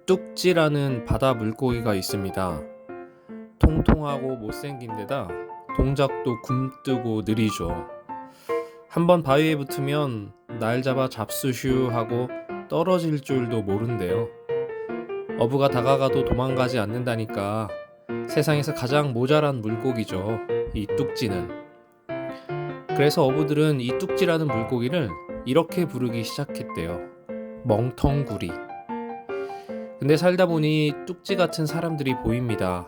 뚝지라는 바다 물고기가 있습니다. 통통하고 못생긴 데다 동작도 굼뜨고 느리죠. 한번 바위에 붙으면 날 잡아 잡수슈 하고 떨어질 줄도 모른대요. 어부가 다가가도 도망가지 않는다니까 세상에서 가장 모자란 물고기죠, 이 뚝지는. 그래서 어부들은 이 뚝지라는 물고기를 이렇게 부르기 시작했대요. 멍텅구리. 근데 살다 보니 뚝지 같은 사람들이 보입니다.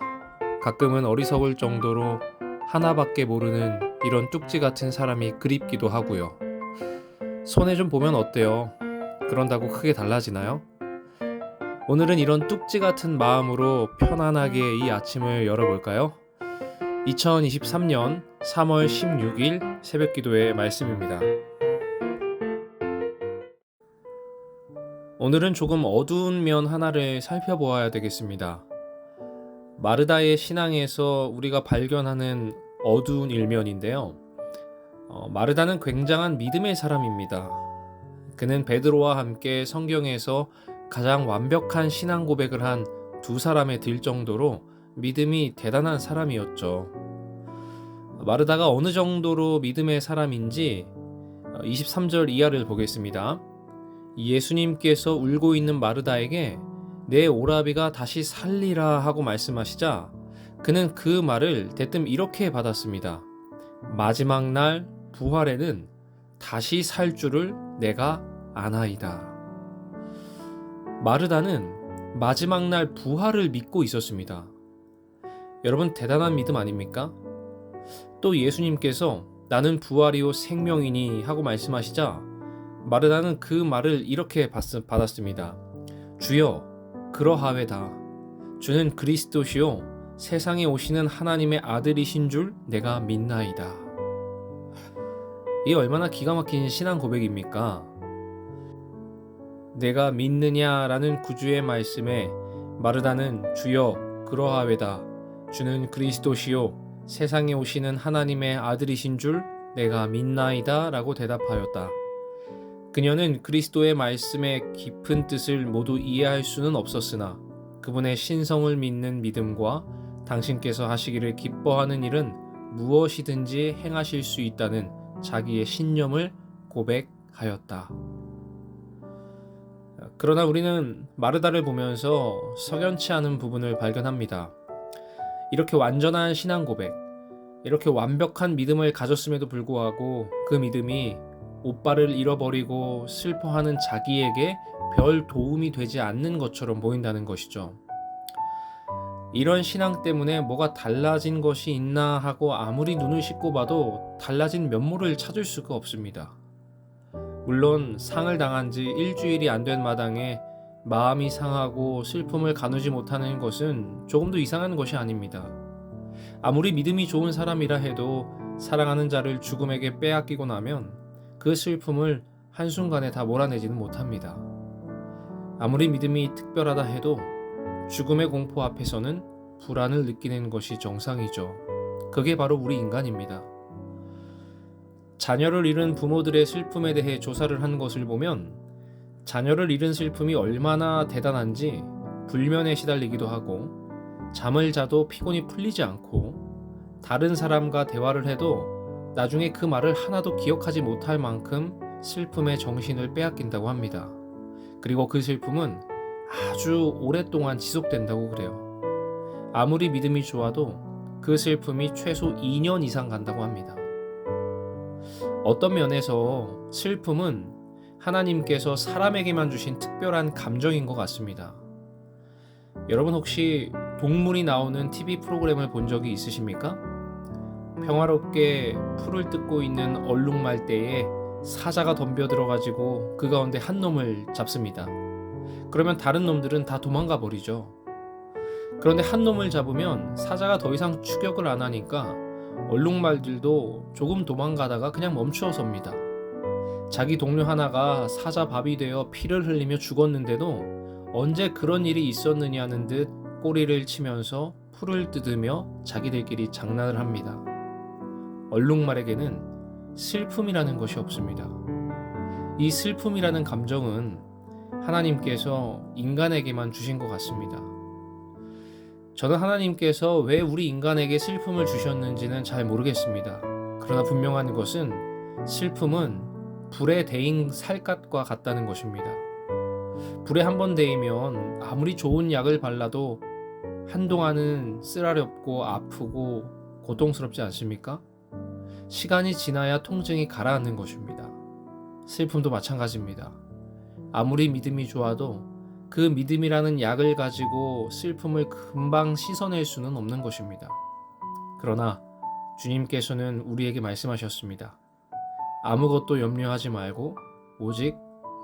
가끔은 어리석을 정도로 하나밖에 모르는 이런 뚝지 같은 사람이 그립기도 하고요. 손해 좀 보면 어때요? 그런다고 크게 달라지나요? 오늘은 이런 뚝지 같은 마음으로 편안하게 이 아침을 열어볼까요? 2023년 3월 16일 새벽기도의 말씀입니다. 오늘은 조금 어두운 면 하나를 살펴보아야 되겠습니다. 마르다의 신앙에서 우리가 발견하는 어두운 일면인데요. 마르다는 굉장한 믿음의 사람입니다. 그는 베드로와 함께 성경에서 가장 완벽한 신앙 고백을 한 두 사람에 들 정도로 믿음이 대단한 사람이었죠. 마르다가 어느 정도로 믿음의 사람인지 23절 이하를 보겠습니다. 예수님께서 울고 있는 마르다에게 내 오라비가 다시 살리라 하고 말씀하시자 그는 그 말을 대뜸 이렇게 받았습니다. 마지막 날 부활에는 다시 살 줄을 내가 아나이다. 마르다는 마지막 날 부활을 믿고 있었습니다. 여러분, 대단한 믿음 아닙니까? 또 예수님께서 나는 부활이요 생명이니 하고 말씀하시자 마르다는 그 말을 이렇게 받았습니다. 주여, 그러하외다. 주는 그리스도시요 세상에 오시는 하나님의 아들이신 줄 내가 믿나이다. 이 얼마나 기가 막힌 신앙 고백입니까? 내가 믿느냐라는 구주의 말씀에 마르다는 주여, 그러하외다. 주는 그리스도시요 세상에 오시는 하나님의 아들이신 줄 내가 믿나이다 라고 대답하였다. 그녀는 그리스도의 말씀의 깊은 뜻을 모두 이해할 수는 없었으나 그분의 신성을 믿는 믿음과 당신께서 하시기를 기뻐하는 일은 무엇이든지 행하실 수 있다는 자기의 신념을 고백하였다. 그러나 우리는 마르다를 보면서 석연치 않은 부분을 발견합니다. 이렇게 완전한 신앙 고백, 이렇게 완벽한 믿음을 가졌음에도 불구하고 그 믿음이 오빠를 잃어버리고 슬퍼하는 자기에게 별 도움이 되지 않는 것처럼 보인다는 것이죠. 이런 신앙 때문에 뭐가 달라진 것이 있나 하고 아무리 눈을 씻고 봐도 달라진 면모를 찾을 수가 없습니다. 물론 상을 당한 지 일주일이 안 된 마당에 마음이 상하고 슬픔을 가누지 못하는 것은 조금도 이상한 것이 아닙니다. 아무리 믿음이 좋은 사람이라 해도 사랑하는 자를 죽음에게 빼앗기고 나면 그 슬픔을 한순간에 다 몰아내지는 못합니다. 아무리 믿음이 특별하다 해도 죽음의 공포 앞에서는 불안을 느끼는 것이 정상이죠. 그게 바로 우리 인간입니다. 자녀를 잃은 부모들의 슬픔에 대해 조사를 한 것을 보면 자녀를 잃은 슬픔이 얼마나 대단한지 불면에 시달리기도 하고 잠을 자도 피곤이 풀리지 않고 다른 사람과 대화를 해도 나중에 그 말을 하나도 기억하지 못할 만큼 슬픔에 정신을 빼앗긴다고 합니다. 그리고 그 슬픔은 아주 오랫동안 지속된다고 그래요. 아무리 믿음이 좋아도 그 슬픔이 최소 2년 이상 간다고 합니다. 어떤 면에서 슬픔은 하나님께서 사람에게만 주신 특별한 감정인 것 같습니다. 여러분, 혹시 동물이 나오는 TV 프로그램을 본 적이 있으십니까? 평화롭게 풀을 뜯고 있는 얼룩말대에 사자가 덤벼들어가지고 그 가운데 한 놈을 잡습니다. 그러면 다른 놈들은 다 도망가 버리죠. 그런데 한 놈을 잡으면 사자가 더 이상 추격을 안 하니까 얼룩말들도 조금 도망가다가 그냥 멈추어 섭니다. 자기 동료 하나가 사자 밥이 되어 피를 흘리며 죽었는데도 언제 그런 일이 있었느냐는 듯 꼬리를 치면서 풀을 뜯으며 자기들끼리 장난을 합니다. 얼룩말에게는 슬픔이라는 것이 없습니다. 이 슬픔이라는 감정은 하나님께서 인간에게만 주신 것 같습니다. 저는 하나님께서 왜 우리 인간에게 슬픔을 주셨는지는 잘 모르겠습니다. 그러나 분명한 것은 슬픔은 불에 데인 살갗과 같다는 것입니다. 불에 한번 데이면 아무리 좋은 약을 발라도 한동안은 쓰라렵고 아프고 고통스럽지 않습니까? 시간이 지나야 통증이 가라앉는 것입니다. 슬픔도 마찬가지입니다. 아무리 믿음이 좋아도 그 믿음이라는 약을 가지고 슬픔을 금방 씻어낼 수는 없는 것입니다. 그러나 주님께서는 우리에게 말씀하셨습니다. 아무것도 염려하지 말고 오직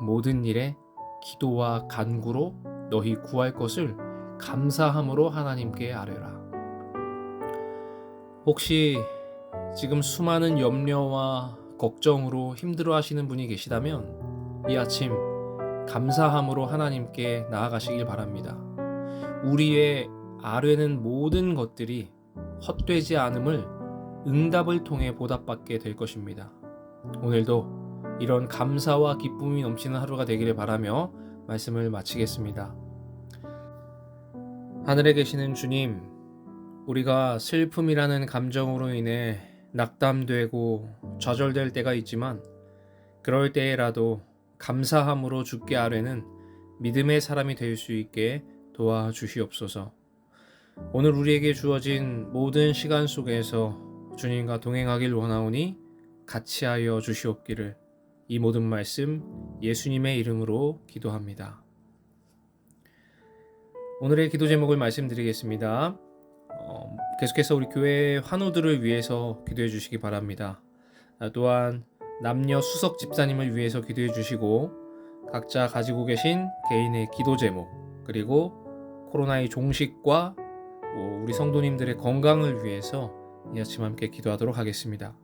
모든 일에 기도와 간구로 너희 구할 것을 감사함으로 하나님께 아뢰라. 혹시 지금 수많은 염려와 걱정으로 힘들어하시는 분이 계시다면 이 아침 감사함으로 하나님께 나아가시길 바랍니다. 우리의 아뢰는 모든 것들이 헛되지 않음을 응답을 통해 보답받게 될 것입니다. 오늘도 이런 감사와 기쁨이 넘치는 하루가 되기를 바라며 말씀을 마치겠습니다. 하늘에 계시는 주님, 우리가 슬픔이라는 감정으로 인해 낙담되고 좌절될 때가 있지만 그럴 때에라도 감사함으로 주께 아뢰는 믿음의 사람이 될 수 있게 도와주시옵소서. 오늘 우리에게 주어진 모든 시간 속에서 주님과 동행하길 원하오니 같이 하여 주시옵기를 이 모든 말씀 예수님의 이름으로 기도합니다. 오늘의 기도 제목을 말씀드리겠습니다. 계속해서 우리 교회 환우들을 위해서 기도해 주시기 바랍니다. 또한 남녀 수석 집사님을 위해서 기도해 주시고 각자 가지고 계신 개인의 기도 제목 그리고 코로나의 종식과 우리 성도님들의 건강을 위해서 이 아침 함께 기도하도록 하겠습니다.